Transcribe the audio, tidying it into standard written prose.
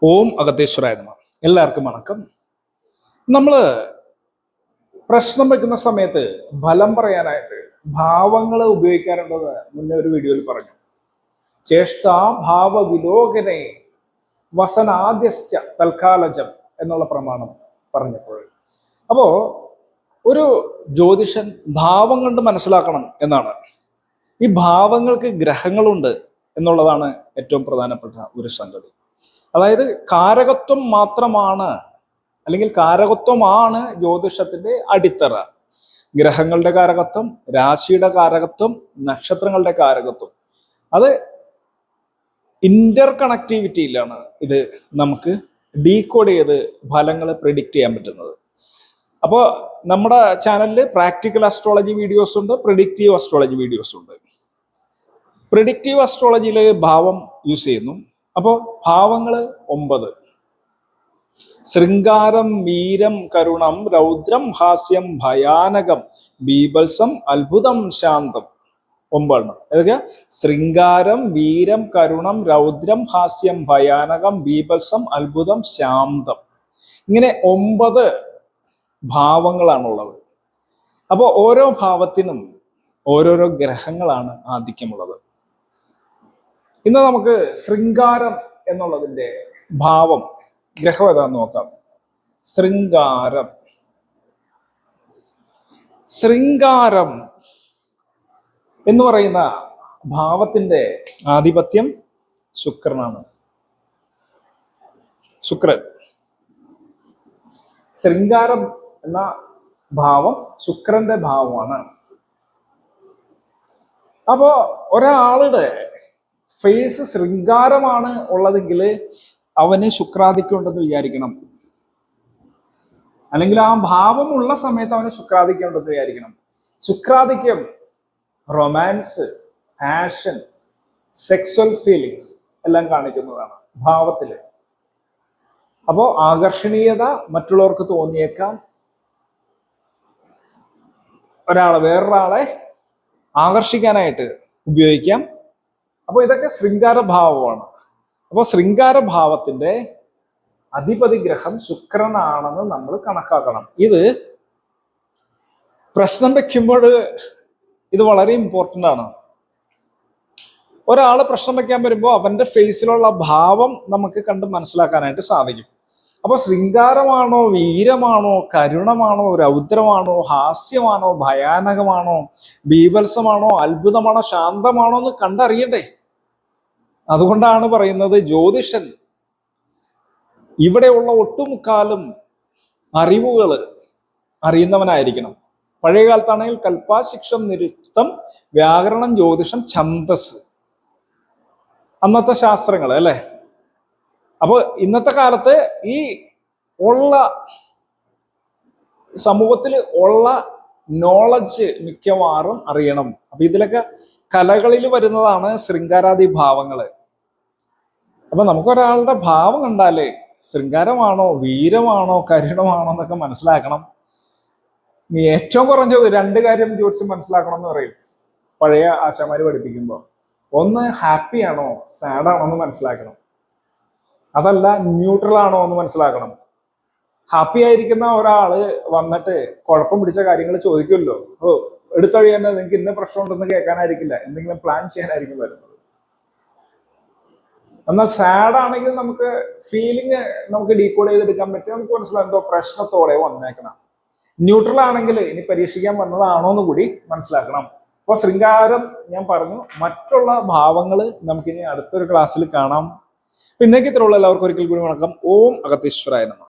ഓം അഗതേശ്വരായ നമഃ. എല്ലാവർക്കും വണക്കം. നമ്മൾ പ്രശ്നം വെക്കുന്ന സമയത്ത് ഫലം പറയാനായിട്ട് ഭാവങ്ങൾ ഉപയോഗിക്കാറുണ്ടെന്ന് മുന്നേ ഒരു വീഡിയോയിൽ പറഞ്ഞു. ചേഷ്ടാ ഭാവ വിലോകനെ വസനാദ്യശ്ച തൽക്കാലജം എന്നുള്ള പ്രമാണം പറഞ്ഞപ്പോൾ, അപ്പോ ഒരു ജ്യോതിഷൻ ഭാവം കൊണ്ട് മനസ്സിലാക്കണം എന്നാണ്. ഈ ഭാവങ്ങൾക്ക് ഗ്രഹങ്ങളുണ്ട് എന്നുള്ളതാണ് ഏറ്റവും പ്രധാനപ്പെട്ട ഒരു സംഗതി. അതായത് കാരകത്വം മാത്രമാണ്, അല്ലെങ്കിൽ കാരകത്വമാണ് ജ്യോതിഷത്തിന്റെ അടിത്തറ. ഗ്രഹങ്ങളുടെ കാരകത്വം, രാശിയുടെ കാരകത്വം, നക്ഷത്രങ്ങളുടെ കാരകത്വം, അത് ഇന്റർ കണക്ടിവിറ്റിയിലാണ് ഇത് നമുക്ക് ഡീകോഡ് ചെയ്ത് ഫലങ്ങൾ പ്രിഡിക്റ്റ് ചെയ്യാൻ പറ്റുന്നത്. അപ്പോൾ നമ്മുടെ ചാനലിൽ പ്രാക്ടിക്കൽ അസ്ട്രോളജി വീഡിയോസ് ഉണ്ട്, പ്രിഡിക്റ്റീവ് അസ്ട്രോളജി വീഡിയോസ് ഉണ്ട്. പ്രിഡിക്റ്റീവ് അസ്ട്രോളജിയിൽ ഭാവം യൂസ് ചെയ്യുന്നു. അപ്പോൾ ഭാവങ്ങൾ 9: ശൃംഗാരം, വീരം, കരുണം, രൗദ്രം, ഹാസ്യം, ഭയാനകം, ബീഭത്സം, അത്ഭുതം, ശാന്തം. 9. ഏതൊക്കെയാ? ശൃംഗാരം, വീരം, കരുണം, രൗദ്രം, ഹാസ്യം, ഭയാനകം, ബീഭത്സം, അത്ഭുതം, ശാന്തം. ഇങ്ങനെ 9 ഭാവങ്ങളാണുള്ളത്. അപ്പോൾ ഓരോ ഭാവത്തിനും ഓരോരോ ഗ്രഹങ്ങളാണ് ആധിക്യമുള്ളത്. ഇന്ന് നമുക്ക് ശൃംഗാരം എന്നുള്ളതിന്റെ ഭാവം, ഗ്രഹം ഏതാന്ന് നോക്കാം. ശൃംഗാരം. ശൃംഗാരം എന്ന് പറയുന്ന ഭാവത്തിന്റെ ആധിപത്യം ശുക്രനാണ്. ശുക്രൻ. ശൃംഗാരം എന്ന ഭാവം ശുക്രന്റെ ഭാവമാണ്. അപ്പോ ഒരാളുടെ ഫേസ് ശൃംഗാരമാണ് ഉള്ളതെങ്കിൽ അവന് ശുക്രാധിക്യം ഉണ്ടെന്ന് വിചാരിക്കണം. അല്ലെങ്കിൽ ആ ഭാവം ഉള്ള സമയത്ത് അവന് ശുക്രാധിക്യം ഉണ്ടെന്ന് വിചാരിക്കണം. ശുക്രാധിക്യം റൊമാൻസ്, പാഷൻ, സെക്സ്വൽ ഫീലിങ്സ് എല്ലാം കാണിക്കുന്നതാണ് ഭാവത്തില്. അപ്പോ ആകർഷണീയത മറ്റുള്ളവർക്ക് തോന്നിയേക്കാം. വേറൊരാളെ ആകർഷിക്കാനായിട്ട് ഉപയോഗിക്കാം. അപ്പോൾ ഇതൊക്കെ ശൃംഗാരഭാവമാണ്. അപ്പോൾ ശൃംഗാരഭാവത്തിന്റെ അധിപതി ഗ്രഹം ശുക്രനാണെന്ന് നമ്മൾ കണക്കാക്കണം. ഇത് പ്രശ്നം വെക്കുമ്പോൾ ഇത് വളരെ ഇമ്പോർട്ടൻ്റ് ആണ്. ഒരാൾ പ്രശ്നം വെക്കാൻ വരുമ്പോൾ അവന്റെ ഫേസിലുള്ള ഭാവം നമുക്ക് കണ്ട് മനസ്സിലാക്കാനായിട്ട് സാധിക്കും. അപ്പോൾ ശൃംഗാരമാണോ, വീരമാണോ, കരുണമാണോ, രൗദ്രമാണോ, ഹാസ്യമാണോ, ഭയാനകമാണോ, ബീഭത്സമാണോ, അത്ഭുതമാണോ, ശാന്തമാണോ എന്ന് കണ്ടറിയണ്ടേ. അതുകൊണ്ടാണ് പറയുന്നത് ജ്യോതിഷൻ ഇവിടെയുള്ള ഒട്ടുമുക്കാലും അറിവുകൾ അറിയുന്നവനായിരിക്കണം. പഴയ കാലത്താണെങ്കിൽ കൽപ്പാശിക്ഷം, നിരുക്തം, വ്യാകരണം, ജ്യോതിഷം, ഛന്ദസ്, അന്നത്തെ ശാസ്ത്രങ്ങൾ അല്ലേ. അപ്പോൾ ഇന്നത്തെ കാലത്ത് ഈ ഉള്ള സമൂഹത്തിൽ ഉള്ള നോളജ് മിക്കവാറും അറിയണം. അപ്പൊ ഇതിലൊക്കെ കലകളിൽ വരുന്നതാണ് ശൃംഗാരാദി ഭാവങ്ങള്. അപ്പൊ നമുക്കൊരാളുടെ ഭാവം കണ്ടാലേ ശൃംഗാരമാണോ, വീരമാണോ, കരുണമാണോ എന്നൊക്കെ മനസ്സിലാക്കണം. നീ ഏറ്റവും കുറഞ്ഞത് 2 കാര്യം ജ്യോതിഷം മനസ്സിലാക്കണം എന്ന് പറയും പഴയ ആശാമാര് പഠിപ്പിക്കുമ്പോൾ. ഒന്ന്, ഹാപ്പി ആണോ സാഡ് ആണോ എന്ന് മനസ്സിലാക്കണം. അതല്ല ന്യൂട്രൽ ആണോ എന്ന് മനസ്സിലാക്കണം. ഹാപ്പി ആയിരിക്കുന്ന ഒരാള് വന്നിട്ട് കുഴപ്പം പിടിച്ച കാര്യങ്ങൾ ചോദിക്കുമല്ലോ. എടുത്തൊഴി തന്നെ നിങ്ങൾക്ക് ഇന്ന പ്രശ്നം ഉണ്ടെന്ന് കേൾക്കാനായിരിക്കില്ല, എന്തെങ്കിലും പ്ലാൻ ചെയ്യാനായിരിക്കും വരുന്നത്. എന്നാൽ സാഡ് ആണെങ്കിൽ നമുക്ക് ഫീലിംഗ് നമുക്ക് ഡീകോഡ് ചെയ്തെടുക്കാൻ പറ്റും. നമുക്ക് മനസ്സിലാവും എന്തോ പ്രശ്നത്തോടെ വന്നേക്കണം. ന്യൂട്രൽ ആണെങ്കിൽ ഇനി പരീക്ഷിക്കാൻ വന്നതാണോ എന്ന് കൂടി മനസ്സിലാക്കണം. അപ്പൊ ശൃംഗാരം ഞാൻ പറഞ്ഞു. മറ്റുള്ള ഭാവങ്ങൾ നമുക്കിനി അടുത്തൊരു ക്ലാസ്സിൽ കാണാം. ഇന്നേക്ക് ഇത്രയുള്ള എല്ലാവർക്കും ഒരിക്കൽ കൂടി വണക്കം. ഓം അഗതീശ്വരായ നമഃ.